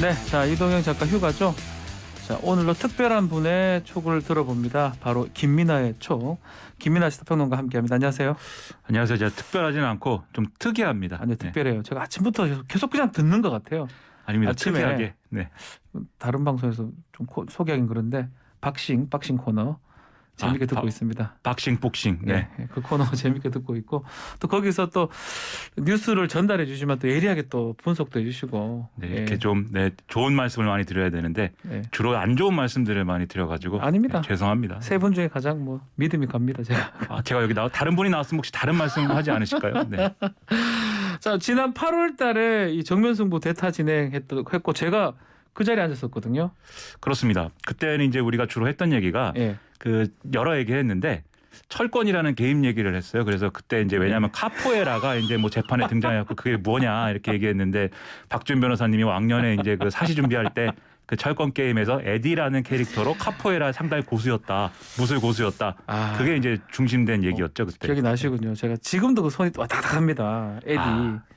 네, 자 이동영 작가 휴가죠. 자 오늘로 특별한 분의 촉을 들어봅니다. 바로 김민아의 촉. 김민아 시사평론가 함께합니다. 안녕하세요. 안녕하세요. 제가 특별하지는 않고 좀 특이합니다. 아니요 특별해요. 제가 아침부터 계속 그냥 듣는 것 같아요. 아닙니다. 아침에 특이하게. 네. 다른 방송에서 좀 소개하긴 그런데 박싱 코너 재밌게 듣고 있습니다. 박싱 복싱. 네. 그 코너 재밌게 듣고 있고 또 거기서 또 뉴스를 전달해 주시면 또 예리하게 또 분석도 해주시고 네, 이렇게 좀 좋은 말씀을 많이 드려야 되는데 네. 주로 안 좋은 말씀들을 많이 드려가지고 아닙니다. 죄송합니다. 세 분 중에 가장 뭐 믿음이 갑니다 제가. 제가 여기 다른 분이 나왔으면 혹시 다른 말씀 하지 않으실까요? 네. 자 지난 8월달에 이 정면승부 대타 진행했고 제가 그 자리에 앉았었거든요. 그렇습니다. 그때는 이제 우리가 주로 했던 얘기가 그 여러 얘기했는데 철권이라는 게임 얘기를 했어요. 그래서 그때 이제 왜냐하면 카포에라가 이제 뭐 재판에 등장해갖고 그게 뭐냐 이렇게 얘기했는데 박준 변호사님이 왕년에 이제 그 사시 준비할 때 그 철권 게임에서 에디라는 캐릭터로 카포에라 상당히 고수였다, 무술 고수였다. 그게 이제 중심된 얘기였죠 그때. 기억이 나시군요. 제가 지금도 그 손이 왔다 갔다 합니다. 에디.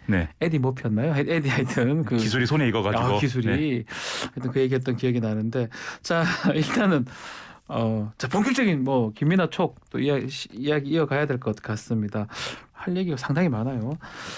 네. 에디 머피였나요? 에디 하여튼 그 기술이 손에 익어가지고. 기술이. 네. 하여튼 그 얘기했던 기억이 나는데 자 일단은. 자 본격적인 뭐 김민아 촉 또 이야기 이어가야 될 것 같습니다. 할 얘기가 상당히 많아요.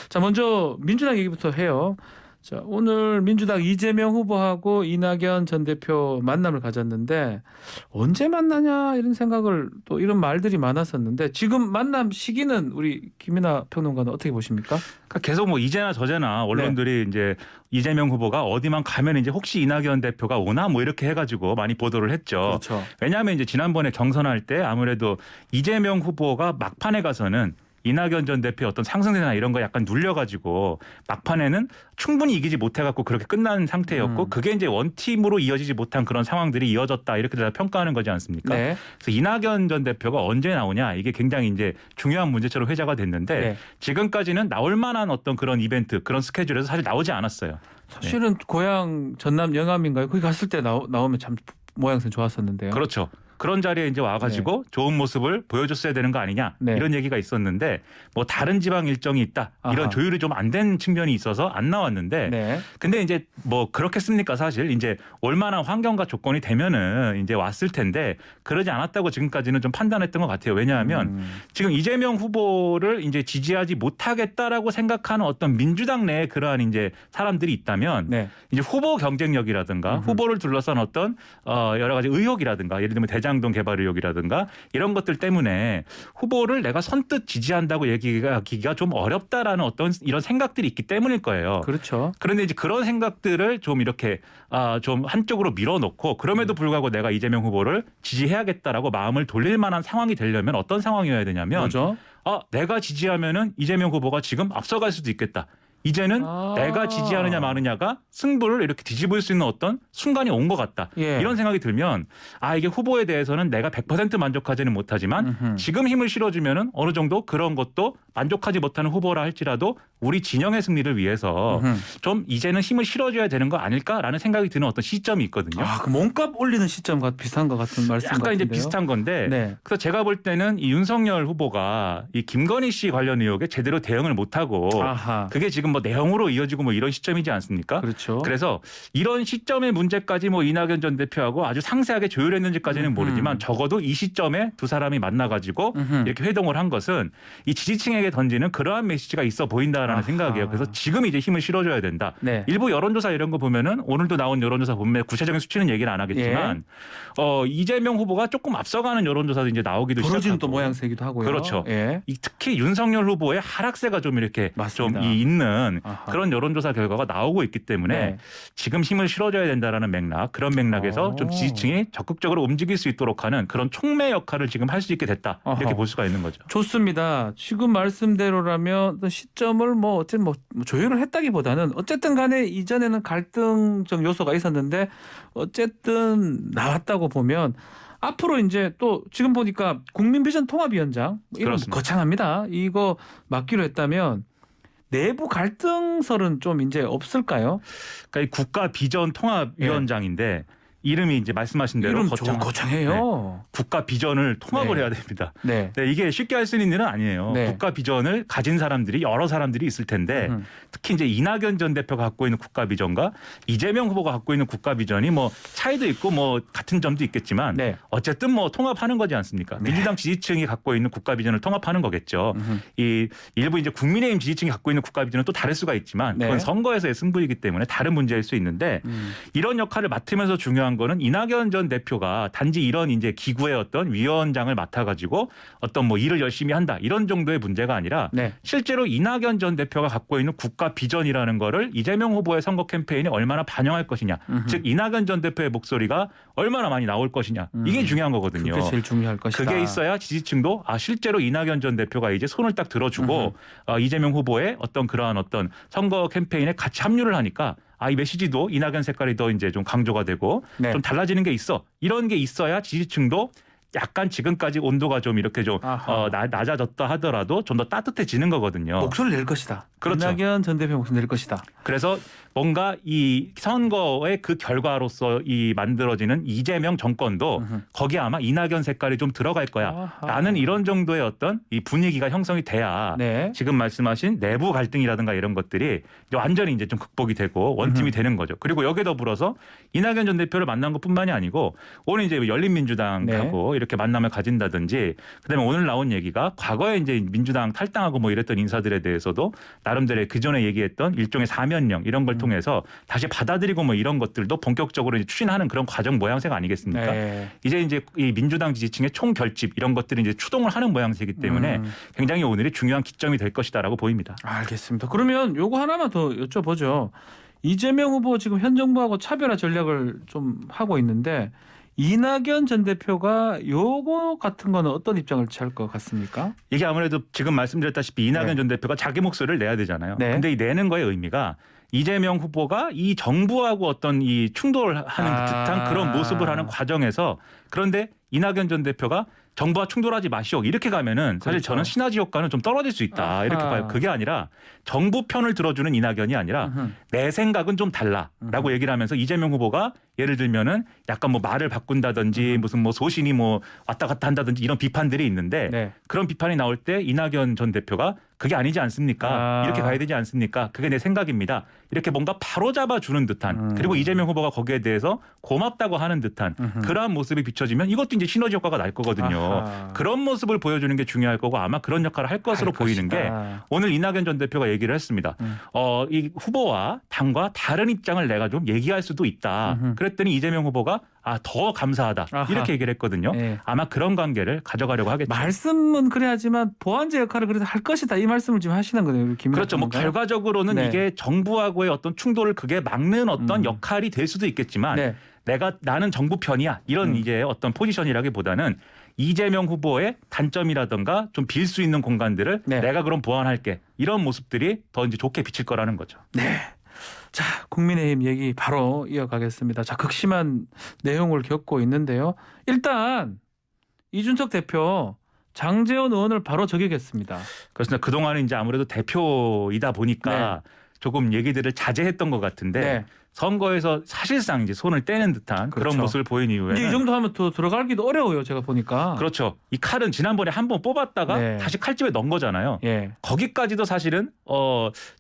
자 먼저 민주당 얘기부터 해요. 자 오늘 민주당 이재명 후보하고 이낙연 전 대표 만남을 가졌는데 언제 만나냐 이런 생각을 또 이런 말들이 많았었는데 지금 만남 시기는 우리 김민아 평론가는 어떻게 보십니까? 그러니까 계속 뭐 이제나 저제나 언론들이 이제 이재명 후보가 어디만 가면 이제 혹시 이낙연 대표가 오나 뭐 이렇게 해가지고 많이 보도를 했죠. 그렇죠. 왜냐하면 이제 지난번에 경선할 때 아무래도 이재명 후보가 막판에 가서는 이낙연 전 대표의 어떤 상승세나 이런 거 약간 눌려가지고 막판에는 충분히 이기지 못해갖고 그렇게 끝난 상태였고 그게 이제 원팀으로 이어지지 못한 그런 상황들이 이어졌다 이렇게 다 평가하는 거지 않습니까? 네. 그래서 이낙연 전 대표가 언제 나오냐 이게 굉장히 이제 중요한 문제처럼 회자가 됐는데 지금까지는 나올 만한 어떤 그런 이벤트 그런 스케줄에서 사실 나오지 않았어요. 사실은 고향 전남 영암인가요? 거기 갔을 때 나오면 참 모양새 좋았었는데요. 그렇죠. 그런 자리에 이제 와가지고 좋은 모습을 보여줬어야 되는 거 아니냐 이런 얘기가 있었는데 뭐 다른 지방 일정이 있다 이런 조율이 좀 안 된 측면이 있어서 안 나왔는데 근데 이제 뭐 그렇겠습니까 사실 이제 올만한 환경과 조건이 되면은 이제 왔을 텐데 그러지 않았다고 지금까지는 좀 판단했던 것 같아요. 왜냐하면 지금 이재명 후보를 이제 지지하지 못하겠다라고 생각하는 어떤 민주당 내에 그러한 이제 사람들이 있다면 이제 후보 경쟁력이라든가 후보를 둘러싼 어떤 여러 가지 의혹이라든가 예를 들면 대장동 개발 의혹이라든가 이런 것들 때문에 후보를 내가 선뜻 지지한다고 얘기하기가 좀 어렵다라는 어떤 이런 생각들이 있기 때문일 거예요. 그렇죠. 그런데 이제 그런 생각들을 좀 이렇게 좀 한쪽으로 밀어놓고 그럼에도 불구하고 내가 이재명 후보를 지지해야겠다라고 마음을 돌릴 만한 상황이 되려면 어떤 상황이어야 되냐면 뭐죠? 내가 지지하면은 이재명 후보가 지금 앞서갈 수도 있겠다. 이제는 내가 지지하느냐 마느냐가 승부를 이렇게 뒤집을 수 있는 어떤 순간이 온 것 같다. 이런 생각이 들면 이게 후보에 대해서는 내가 100% 만족하지는 못하지만 지금 힘을 실어주면은 어느 정도 그런 것도 만족하지 못하는 후보라 할지라도 우리 진영의 승리를 위해서 좀 이제는 힘을 실어줘야 되는 거 아닐까라는 생각이 드는 어떤 시점이 있거든요. 그 몸값 올리는 시점과 비슷한 것 같은 말씀 같은데요. 약간 이제 비슷한 건데 그래서 제가 볼 때는 이 윤석열 후보가 이 김건희 씨 관련 의혹에 제대로 대응을 못하고 그게 지금 뭐 내용으로 이어지고 뭐 이런 시점이지 않습니까? 그렇죠. 그래서 이런 시점의 문제까지 뭐 이낙연 전 대표하고 아주 상세하게 조율했는지까지는 모르지만 적어도 이 시점에 두 사람이 만나가지고 이렇게 회동을 한 것은 이 지지층에게 던지는 그러한 메시지가 있어 보인다라는 생각이에요. 그래서 지금 이제 힘을 실어줘야 된다. 일부 여론조사 이런 거 보면은 오늘도 나온 여론조사 보면 구체적인 수치는 얘기는 안 하겠지만 이재명 후보가 조금 앞서가는 여론조사도 이제 나오기도 시작하고. 벌어지는 또 모양새기도 하고요. 그렇죠. 특히 윤석열 후보의 하락세가 좀 이렇게 좀 있는 그런 여론조사 결과가 나오고 있기 때문에 지금 힘을 실어줘야 된다라는 맥락 그런 맥락에서 좀 지지층이 적극적으로 움직일 수 있도록 하는 그런 촉매 역할을 지금 할 수 있게 됐다 이렇게 볼 수가 있는 거죠. 좋습니다. 지금 말씀대로라면 시점을 뭐 어쨌든 뭐 조율을 했다기보다는 어쨌든 간에 이전에는 갈등적 요소가 있었는데 어쨌든 나왔다고 보면 앞으로 이제 또 지금 보니까 국민비전 통합위원장 이건 거창합니다. 이거 맡기로 했다면 내부 갈등설은 좀 이제 없을까요? 그러니까 이 국가 비전 통합위원장인데 이름이 이제 말씀하신 대로 이름 거창해요. 네. 국가 비전을 통합을 네. 해야 됩니다. 네. 네, 이게 쉽게 할 수 있는 일은 아니에요. 네. 국가 비전을 가진 사람들이 여러 사람들이 있을 텐데 특히 이제 이낙연 전 대표가 갖고 있는 국가 비전과 이재명 후보가 갖고 있는 국가 비전이 뭐 차이도 있고 뭐 같은 점도 있겠지만 네. 어쨌든 뭐 통합하는 거지 않습니까? 네. 민주당 지지층이 갖고 있는 국가 비전을 통합하는 거겠죠. 이 일부 이제 국민의힘 지지층이 갖고 있는 국가 비전은 또 다를 수가 있지만 네. 그건 선거에서의 승부이기 때문에 다른 문제일 수 있는데 이런 역할을 맡으면서 중요한 거는 이낙연 전 대표가 단지 이런 이제 기구의 어떤 위원장을 맡아가지고 어떤 뭐 일을 열심히 한다 이런 정도의 문제가 아니라 네. 실제로 이낙연 전 대표가 갖고 있는 국가 비전이라는 거를 이재명 후보의 선거 캠페인에 얼마나 반영할 것이냐, 즉 이낙연 전 대표의 목소리가 얼마나 많이 나올 것이냐 이게 중요한 거거든요. 그게 제일 중요할 것이다. 그게 있어야 지지층도 실제로 이낙연 전 대표가 이제 손을 딱 들어주고 이재명 후보의 어떤 그러한 어떤 선거 캠페인에 같이 합류를 하니까 이 메시지도 이낙연 색깔이 더 이제 좀 강조가 되고 네. 좀 달라지는 게 있어. 이런 게 있어야 지지층도 약간 지금까지 온도가 좀 이렇게 좀 낮아졌다 하더라도 좀 더 따뜻해지는 거거든요. 목소리를 낼 것이다. 그렇죠. 이낙연 전 대표 목소리 낼 것이다. 그래서 뭔가 이 선거의 그 결과로서 이 만들어지는 이재명 정권도 거기에 아마 이낙연 색깔이 좀 들어갈 거야. 아하. 라는 이런 정도의 어떤 이 분위기가 형성이 돼야 네. 지금 말씀하신 내부 갈등이라든가 이런 것들이 이제 완전히 이제 좀 극복이 되고 원팀이 되는 거죠. 그리고 여기에 더불어서 이낙연 전 대표를 만난 것뿐만이 아니고 오늘 이제 열린민주당하고 네. 이렇게 만남을 가진다든지 그다음에 오늘 나온 얘기가 과거에 이제 민주당 탈당하고 뭐 이랬던 인사들에 대해서도 나름대로 그 전에 얘기했던 일종의 사면령 이런 걸 통해서 다시 받아들이고 뭐 이런 것들도 본격적으로 이제 추진하는 그런 과정 모양새가 아니겠습니까? 네. 이제 이 민주당 지지층의 총결집 이런 것들이 이제 추동을 하는 모양새이기 때문에 굉장히 오늘이 중요한 기점이 될 것이다라고 보입니다. 알겠습니다. 그러면 요거 하나만 더 여쭤보죠. 이재명 후보 지금 현 정부하고 차별화 전략을 좀 하고 있는데 이낙연 전 대표가 요거 같은 거는 어떤 입장을 취할 것 같습니까? 이게 아무래도 지금 말씀드렸다시피 이낙연 네. 전 대표가 자기 목소리를 내야 되잖아요. 네. 근데 이 내는 거의 의미가 이재명 후보가 이 정부하고 어떤 이 충돌하는 듯한 그런 모습을 하는 과정에서 그런데 이낙연 전 대표가 정부와 충돌하지 마시오 이렇게 가면은 사실 그렇죠. 저는 시너지 효과는 좀 떨어질 수 있다 이렇게 봐요. 그게 아니라 정부 편을 들어주는 이낙연이 아니라 내 생각은 좀 달라라고 얘기를 하면서 이재명 후보가 예를 들면은 약간 뭐 말을 바꾼다든지 무슨 뭐 소신이 뭐 왔다 갔다 한다든지 이런 비판들이 있는데 네. 그런 비판이 나올 때 이낙연 전 대표가 그게 아니지 않습니까? 이렇게 가야 되지 않습니까? 그게 내 생각입니다. 이렇게 뭔가 바로잡아 주는 듯한 그리고 이재명 후보가 거기에 대해서 고맙다고 하는 듯한 그러한 모습이 비춰지면 이것도 이제 시너지 효과가 날 거거든요. 아하. 그런 모습을 보여주는 게 중요할 거고 아마 그런 역할을 할 것으로 보이는 게 오늘 이낙연 전 대표가 얘기를 했습니다. 이 후보와 당과 다른 입장을 내가 좀 얘기할 수도 있다. 그랬더니 이재명 후보가 더 감사하다. 아하. 이렇게 얘기를 했거든요. 네. 아마 그런 관계를 가져가려고 하겠죠. 말씀은 그래야지만 보완제 역할을 그래도 할 것이다 이 말씀을 지금 하시는 거네요. 그렇죠. 뭐 결과적으로는 네. 이게 정부하고의 어떤 충돌을 그게 막는 어떤 역할이 될 수도 있겠지만 네. 나는 정부 편이야 이런 이제 어떤 포지션이라기보다는 이재명 후보의 단점이라든가 좀 빌 수 있는 공간들을 네. 내가 그럼 보완할게 이런 모습들이 더 이제 좋게 비칠 거라는 거죠. 네. 자, 국민의힘 얘기 바로 이어가겠습니다. 자, 극심한 내용을 겪고 있는데요. 일단 이준석 대표 장제원 의원을 바로 저격했습니다. 그렇습니다. 그동안은 이제 아무래도 대표이다 보니까 조금 얘기들을 자제했던 것 같은데 네. 선거에서 사실상 이제 손을 떼는 듯한 그렇죠. 그런 모습을 보인 이후에 이제 이 정도 하면 또 들어가기도 어려워요. 제가 보니까. 그렇죠. 이 칼은 지난번에 한 번 뽑았다가 네. 다시 칼집에 넣은 거잖아요. 예. 거기까지도 사실은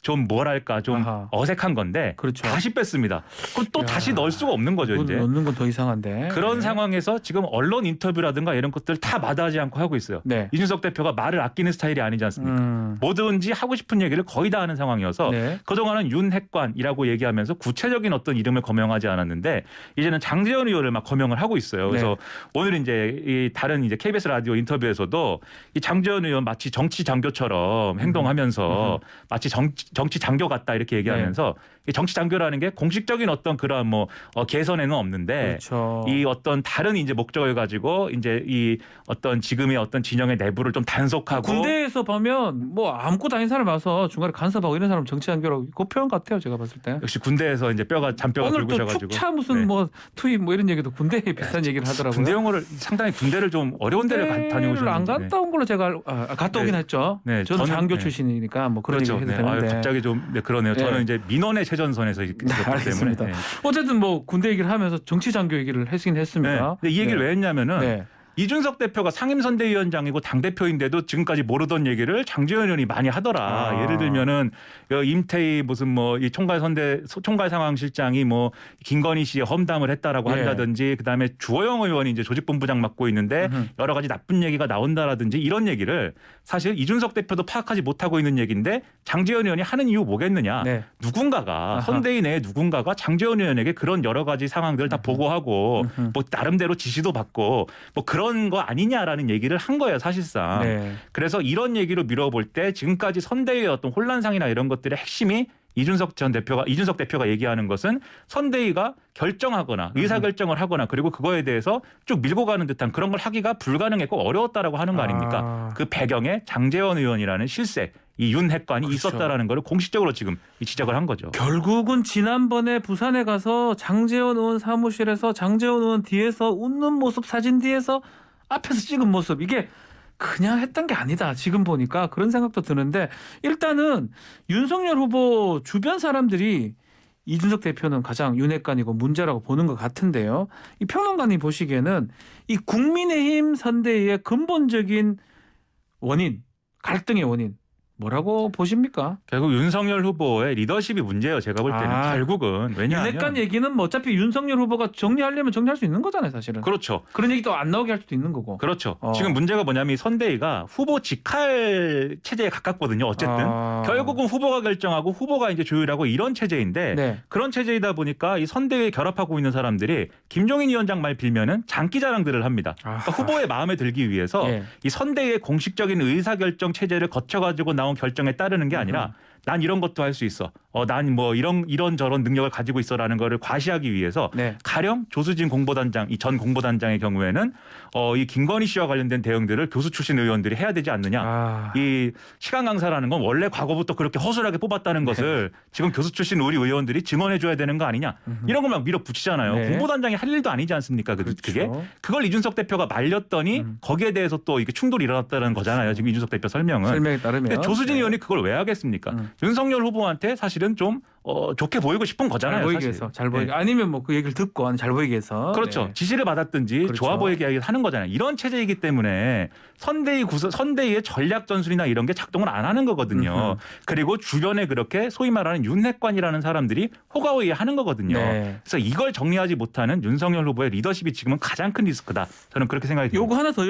좀 뭐랄까 좀 아하. 어색한 건데 그렇죠. 다시 뺐습니다. 그럼 또 야. 다시 넣을 수가 없는 거죠. 그건 이제. 넣는 건 더 이상한데. 그런 네. 상황에서 지금 언론 인터뷰라든가 이런 것들 다 마다하지 않고 하고 있어요. 네. 이준석 대표가 말을 아끼는 스타일이 아니지 않습니까? 뭐든지 하고 싶은 얘기를 거의 다 하는 상황이어서 네. 그동안은 윤핵관이라고 얘기하면서 구체적인 어떤 이름을 거명하지 않았는데 이제는 장제원 의원을 막 거명을 하고 있어요. 그래서 오늘 이제 이 다른 이제 KBS 라디오 인터뷰에서도 이 장제원 의원 마치 정치 장교처럼 행동하면서 마치 정치 장교 같다 이렇게 얘기하면서 이 정치 장교라는 게 공식적인 어떤 그러한 뭐 개선에는 없는데 그렇죠. 이 어떤 다른 이제 목적을 가지고 이제 이 어떤 지금의 어떤 진영의 내부를 좀 단속하고 군대에서 보면 뭐 아무것도 아닌 사람 와서 중간에 간섭하고 이런 사람 정치 장교라고 그 표현 같아요. 제가 봤을 때. 역시 군대에서 이제 잔뼈가 오늘 또 굵으셔가지고. 축차 무슨 네. 뭐 투입 뭐 이런 얘기도 군대에 비슷한 얘기를 하더라고요. 군대 용어를 상당히 군대를 좀 어려운 데를 다녀오셨는데. 안 갔다 온 걸로 제가 갔다 오긴 네. 했죠. 네, 저는 장교 네. 출신이니까 뭐 그런 그렇죠. 얘기 해도 네. 되는데. 갑자기 좀 그러네요. 네. 저는 이제 민원의 최전선에서 있었기 알겠습니다. 때문에. 어쨌든 뭐 군대 얘기를 하면서 정치 장교 얘기를 하긴 했습니다. 네. 근데 이 얘기를 왜 했냐면은 네. 이준석 대표가 상임선대위원장이고 당대표인데도 지금까지 모르던 얘기를 장제원 의원이 많이 하더라. 예를 들면은 임태희 무슨 뭐 이 총괄 상황실장이 뭐 김건희 씨의 험담을 했다라고 네. 한다든지 그다음에 주호영 의원이 이제 조직본부장 맡고 있는데 여러 가지 나쁜 얘기가 나온다라든지 이런 얘기를 사실 이준석 대표도 파악하지 못하고 있는 얘기인데 장제원 의원이 하는 이유 뭐겠느냐. 네. 누군가가 선대위 내에 누군가가 장제원 의원에게 그런 여러 가지 상황들을 다 보고하고 뭐 나름대로 지시도 받고 뭐 그런 거 아니냐라는 얘기를 한 거예요 사실상. 네. 그래서 이런 얘기로 밀어볼 때 지금까지 선대위의 어떤 혼란상이나 이런 것들의 핵심이 이준석 대표가 얘기하는 것은 선대위가 결정하거나 의사결정을 하거나 그리고 그거에 대해서 쭉 밀고 가는 듯한 그런 걸 하기가 불가능했고 어려웠다라고 하는 거 아닙니까? 그 배경에 장제원 의원이라는 실세 이 윤 핵관이 그렇죠. 있었다라는 걸 공식적으로 지금 지적을 한 거죠. 결국은 지난번에 부산에 가서 장제원 의원 사무실에서 장제원 의원 뒤에서 웃는 모습 사진 뒤에서 앞에서 찍은 모습 이게 그냥 했던 게 아니다. 지금 보니까 그런 생각도 드는데 일단은 윤석열 후보 주변 사람들이 이준석 대표는 가장 윤핵관이고 문제라고 보는 것 같은데요. 이 평론가님 보시기에는 이 국민의힘 선대위의 근본적인 원인, 갈등의 원인 뭐라고 보십니까? 결국 윤석열 후보의 리더십이 문제예요. 제가 볼 때는 결국은 왜냐하면 윤핵관 얘기는 뭐 어차피 윤석열 후보가 정리하려면 정리할 수 있는 거잖아요, 사실은. 그렇죠. 그런 얘기도 안 나오게 할 수도 있는 거고. 그렇죠. 지금 문제가 뭐냐면 이 선대위가 후보 직할 체제에 가깝거든요. 어쨌든 결국은 후보가 결정하고 후보가 이제 조율하고 이런 체제인데 네. 그런 체제이다 보니까 이 선대위에 결합하고 있는 사람들이 김종인 위원장 말 빌면은 장기자랑들을 합니다. 그러니까 후보의 마음에 들기 위해서 예. 이 선대위의 공식적인 의사결정 체제를 거쳐가지고 나온 결정에 따르는 게 아니라 난 이런 것도 할 수 있어. 난 뭐 이런 저런 능력을 가지고 있어라는 거를 과시하기 위해서 네. 가령 조수진 공보단장, 이 전 공보단장의 경우에는 이 김건희 씨와 관련된 대응들을 교수 출신 의원들이 해야 되지 않느냐. 이 시간 강사라는 건 원래 과거부터 그렇게 허술하게 뽑았다는 것을 지금 교수 출신 우리 의원들이 증언해 줘야 되는 거 아니냐. 이런 걸 막 밀어붙이잖아요. 네. 공보단장이 할 일도 아니지 않습니까? 그게. 그렇죠. 그걸 이준석 대표가 말렸더니 거기에 대해서 또 이게 충돌이 일어났다는 거잖아요. 지금 이준석 대표 설명은. 설명에 따르면. 근데 조수진 의원이 그걸 왜 하겠습니까? 윤석열 후보한테 사실은 좀 좋게 보이고 싶은 거잖아요. 잘 보이게 사실. 해서. 잘 보이게. 아니면 뭐 그 얘기를 듣고 잘 보이게 해서. 그렇죠. 네. 지시를 받았든지 그렇죠. 좋아 보이게 하는 거잖아요. 이런 체제이기 때문에 선대위의 전략 전술이나 이런 게 작동을 안 하는 거거든요. 그리고 주변에 그렇게 소위 말하는 윤핵관이라는 사람들이 호가호위에 하는 거거든요. 네. 그래서 이걸 정리하지 못하는 윤석열 후보의 리더십이 지금은 가장 큰 리스크다. 저는 그렇게 생각이 듭니다. 요거 하나 더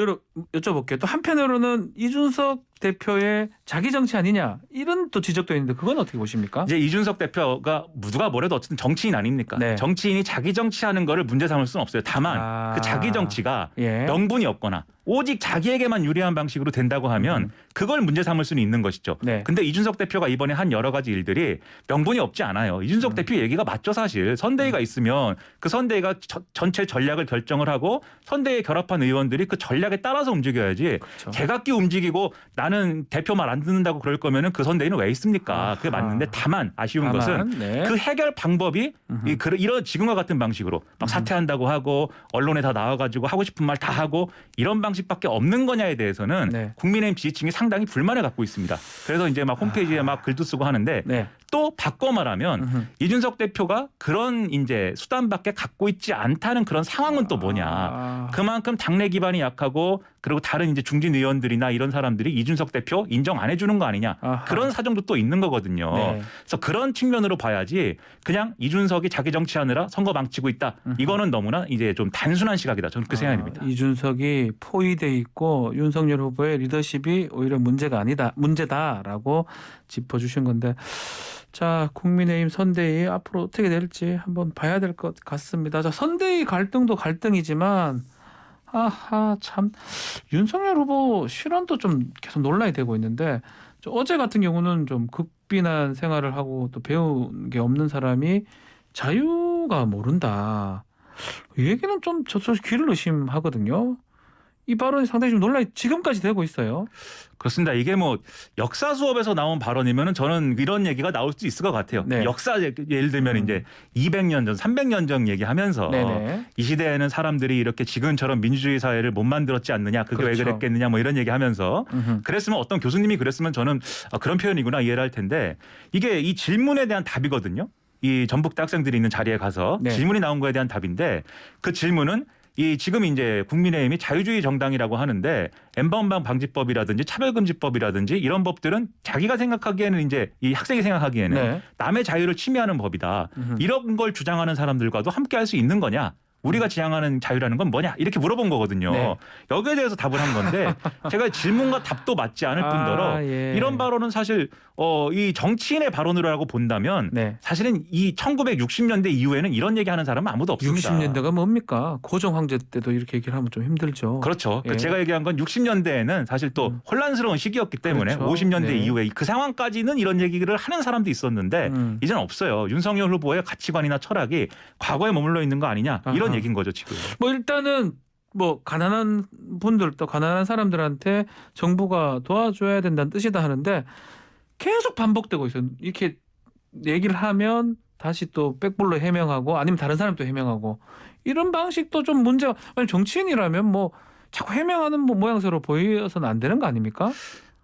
여쭤볼게요. 또 한편으로는 이준석 대표의 자기 정치 아니냐 이런 또 지적도 있는데 그건 어떻게 보십니까? 이제 이준석 대표가 누가 뭐래도 어쨌든 정치인 아닙니까? 네. 정치인이 자기 정치하는 거를 문제 삼을 수는 없어요. 다만 그 자기 정치가 예. 명분이 없거나 오직 자기에게만 유리한 방식으로 된다고 하면 그걸 문제 삼을 수는 있는 것이죠. 네. 근데 이준석 대표가 이번에 한 여러 가지 일들이 명분이 없지 않아요. 이준석 대표 얘기가 맞죠 사실. 선대위가 있으면 그 선대위가 전체 전략을 결정을 하고 선대위에 결합한 의원들이 그 전략에 따라서 움직여야지. 그렇죠. 제각기 움직이고 나는 대표 말 안 듣는다고 그럴 거면은 그 선대위는 왜 있습니까? 그게 맞는데 다만 아쉬운 것은 네. 그 해결 방법이 이런 지금과 같은 방식으로 막 사퇴한다고 하고 언론에 다 나와가지고 하고 싶은 말 다 하고 이런 방식밖에 없는 거냐에 대해서는 네. 국민의힘 지지층이 상당히 불만을 갖고 있습니다. 그래서 이제 막 홈페이지에 막 글도 쓰고 하는데 네. 또 바꿔 말하면 이준석 대표가 그런 이제 수단밖에 갖고 있지 않다는 그런 상황은 또 뭐냐. 그만큼 당내 기반이 약하고 그리고 다른 이제 중진 의원들이나 이런 사람들이 이준석 대표 인정 안 해주는 거 아니냐. 그런 사정도 또 있는 거거든요. 네. 그래서 그런 측면으로 봐야지 그냥 이준석이 자기 정치하느라 선거 망치고 있다. 이거는 너무나 이제 좀 단순한 시각이다. 저는 그 생각이 듭니다. 이준석이 포위돼 있고 윤석열 후보의 리더십이 오히려 문제다라고 짚어주신 건데 자 국민의힘 선대위 앞으로 어떻게 될지 한번 봐야 될 것 같습니다. 자 선대위 갈등도 갈등이지만 참 윤석열 후보 실언도 좀 계속 논란이 되고 있는데 어제 같은 경우는 좀 극빈한 생활을 하고 또 배운 게 없는 사람이 자유가 모른다. 이 얘기는 좀 저쪽 귀를 의심하거든요. 이 발언이 상당히 좀 논란이 지금까지 되고 있어요. 그렇습니다. 이게 뭐 역사 수업에서 나온 발언이면은 저는 이런 얘기가 나올 수 있을 것 같아요. 네. 역사 예를 들면 이제 200년 전, 300년 전 얘기하면서 네네. 이 시대에는 사람들이 이렇게 지금처럼 민주주의 사회를 못 만들었지 않느냐, 그게 그렇죠. 왜 그랬겠느냐, 뭐 이런 얘기하면서 그랬으면 어떤 교수님이 그랬으면 저는 그런 표현이구나 이해를 할 텐데 이게 이 질문에 대한 답이거든요. 이 전북대 학생들이 있는 자리에 가서 네. 질문이 나온 거에 대한 답인데 그 질문은 이 지금 이제 국민의힘이 자유주의 정당이라고 하는데 N번방 방지법이라든지 차별금지법이라든지 이런 법들은 자기가 생각하기에는 이제 이 학생이 생각하기에는 네. 남의 자유를 침해하는 법이다. 이런 걸 주장하는 사람들과도 함께 할 수 있는 거냐? 우리가 지향하는 자유라는 건 뭐냐? 이렇게 물어본 거거든요. 네. 여기에 대해서 답을 한 건데 제가 질문과 답도 맞지 않을 뿐더러 예. 이런 발언은 사실 이 정치인의 발언이라고 본다면 네. 사실은 이 1960년대 이후에는 이런 얘기하는 사람은 아무도 없습니다. 60년대가 뭡니까? 고종 황제 때도 이렇게 얘기를 하면 좀 힘들죠. 그렇죠. 예. 제가 얘기한 건 60년대에는 사실 또 혼란스러운 시기였기 때문에 그렇죠. 50년대 네. 이후에 그 상황까지는 이런 얘기를 하는 사람도 있었는데 이제는 없어요. 윤석열 후보의 가치관이나 철학이 과거에 머물러 있는 거 아니냐 이런 아하. 얘기인 거죠 지금. 뭐 일단은 뭐 가난한 분들 또 가난한 사람들한테 정부가 도와줘야 된다는 뜻이다 하는데 계속 반복되고 있어요. 이렇게 얘기를 하면 다시 또 백불로 해명하고 아니면 다른 사람 또 해명하고 이런 방식도 좀 문제가. 아니 정치인이라면 뭐 자꾸 해명하는 뭐 모양새로 보여서는 안 되는 거 아닙니까?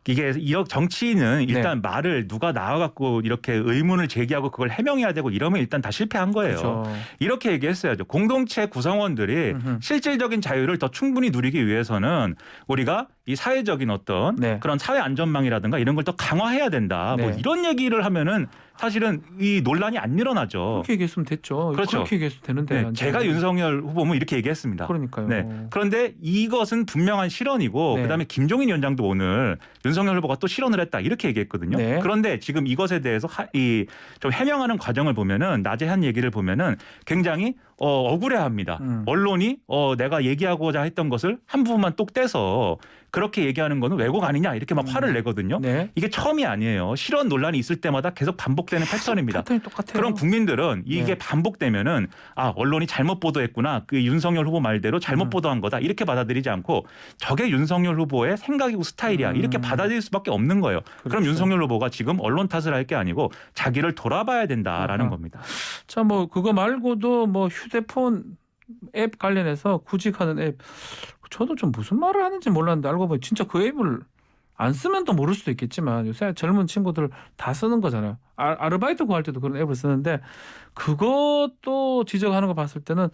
이게 정치인은 일단 말을 누가 나와갖고 이렇게 의문을 제기하고 그걸 해명해야 되고 이러면 일단 다 실패한 거예요. 그렇죠. 이렇게 얘기했어야죠. 공동체 구성원들이 실질적인 자유를 더 충분히 누리기 위해서는 우리가 이 사회적인 어떤 네. 그런 사회 안전망이라든가 이런 걸 더 강화해야 된다. 뭐 네. 이런 얘기를 하면은 사실은 이 논란이 안 일어나죠. 그렇게 얘기했으면 됐죠. 그렇죠. 그렇게 얘기했으면 되는데. 네, 제가 윤석열 후보면 이렇게 얘기했습니다. 그러니까요. 네. 그런데 이것은 분명한 실언이고 네. 그다음에 김종인 위원장도 오늘 윤석열 후보가 또 실언을 했다 이렇게 얘기했거든요. 네. 그런데 지금 이것에 대해서 좀 해명하는 과정을 보면은 낮에 한 얘기를 보면은 굉장히 억울해합니다. 언론이 내가 얘기하고자 했던 것을 한 부분만 똑 떼서 그렇게 얘기하는 거는 왜곡 아니냐 이렇게 막 화를 내거든요. 네. 이게 처음이 아니에요. 실언 논란이 있을 때마다 계속 반복되는 패턴입니다. 패턴이 똑같아요. 그럼 국민들은 이게 네. 반복되면은 언론이 잘못 보도했구나. 그 윤석열 후보 말대로 잘못 보도한 거다. 이렇게 받아들이지 않고 저게 윤석열 후보의 생각이고 스타일이야. 이렇게 받아들일 수밖에 없는 거예요. 그럼 그렇죠. 윤석열 후보가 지금 언론 탓을 할 게 아니고 자기를 돌아봐야 된다라는 아하. 겁니다. 자, 뭐 그거 말고도 뭐 휴대폰 앱 관련해서 구직하는 앱 저도 좀 무슨 말을 하는지 몰랐는데 알고 보니 진짜 그 앱을 안 쓰면 또 모를 수도 있겠지만 요새 젊은 친구들 다 쓰는 거잖아요. 아르바이트 구할 때도 그런 앱을 쓰는데 그것도 지적하는 거 봤을 때는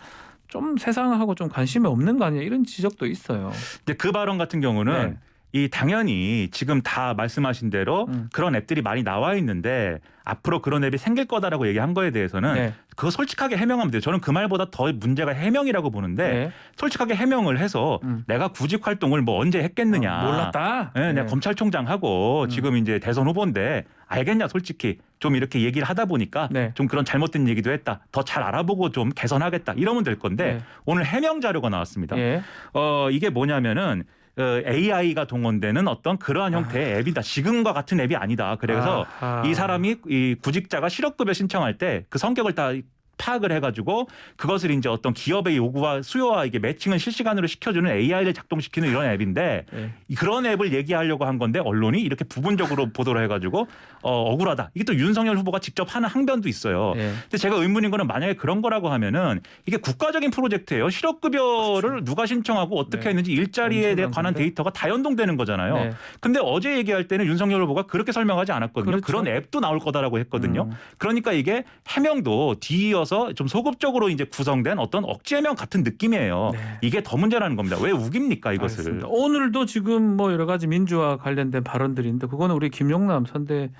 좀 세상하고 좀 관심이 없는 거 아니냐 이런 지적도 있어요. 근데 그 발언 같은 경우는 네. 이 당연히 지금 다 말씀하신 대로 그런 앱들이 많이 나와 있는데 앞으로 그런 앱이 생길 거다라고 얘기한 거에 대해서는 네. 그거 솔직하게 해명하면 돼요. 저는 그 말보다 더 문제가 해명이라고 보는데 네. 솔직하게 해명을 해서 내가 구직 활동을 뭐 언제 했겠느냐. 몰랐다. 네, 내가 검찰총장하고 지금 이제 대선 후보인데 알겠냐 솔직히 좀 이렇게 얘기를 하다 보니까 네. 좀 그런 잘못된 얘기도 했다. 더 잘 알아보고 좀 개선하겠다. 이러면 될 건데 네. 오늘 해명 자료가 나왔습니다. 예. 이게 뭐냐면은 AI가 동원되는 어떤 그러한 형태의 앱이다. 지금과 같은 앱이 아니다. 그래서 아하. 이 사람이 이 구직자가 실업급여 신청할 때 그 성격을 다 파악을 해가지고 그것을 이제 어떤 기업의 요구와 수요와 이게 매칭을 실시간으로 시켜주는 AI를 작동시키는 이런 앱인데 네. 그런 앱을 얘기하려고 한 건데 언론이 이렇게 부분적으로 보도를 해가지고 억울하다. 이게 또 윤석열 후보가 직접 하는 항변도 있어요. 네. 근데 제가 의문인 거는 만약에 그런 거라고 하면은 이게 국가적인 프로젝트예요. 실업급여를 그렇죠. 누가 신청하고 어떻게 네. 했는지 일자리에 엄청난 관한 건데. 데이터가 다 연동되는 거잖아요. 네. 근데 어제 얘기할 때는 윤석열 후보가 그렇게 설명하지 않았거든요. 그렇죠. 그런 앱도 나올 거다라고 했거든요. 그러니까 이게 해명도 뒤이어서 좀 소급적으로 이제 구성된 어떤 억지 해명 같은 느낌이에요. 네. 이게 더 문제라는 겁니다. 왜 우깁니까 이것을? 알겠습니다. 오늘도 지금 뭐 여러 가지 민주화 관련된 발언들이 있는데 그거는 우리 김용남 선대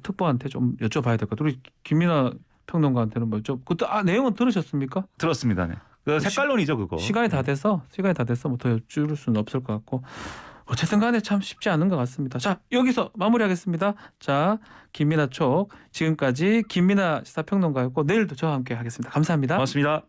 특보한테 좀 여쭤봐야 될 것 같아요. 우리 김민아 평론가한테는 뭐죠? 그때 내용은 들으셨습니까? 들었습니다. 네. 그 색깔론이죠 그거. 시간이 다 돼서 뭐 더 여쭈를 수는 없을 것 같고 어쨌든 간에 참 쉽지 않은 것 같습니다. 자, 여기서 마무리하겠습니다. 자, 김민아 촉 지금까지 김민아 시사평론가였고 내일도 저와 함께 하겠습니다. 감사합니다. 고맙습니다.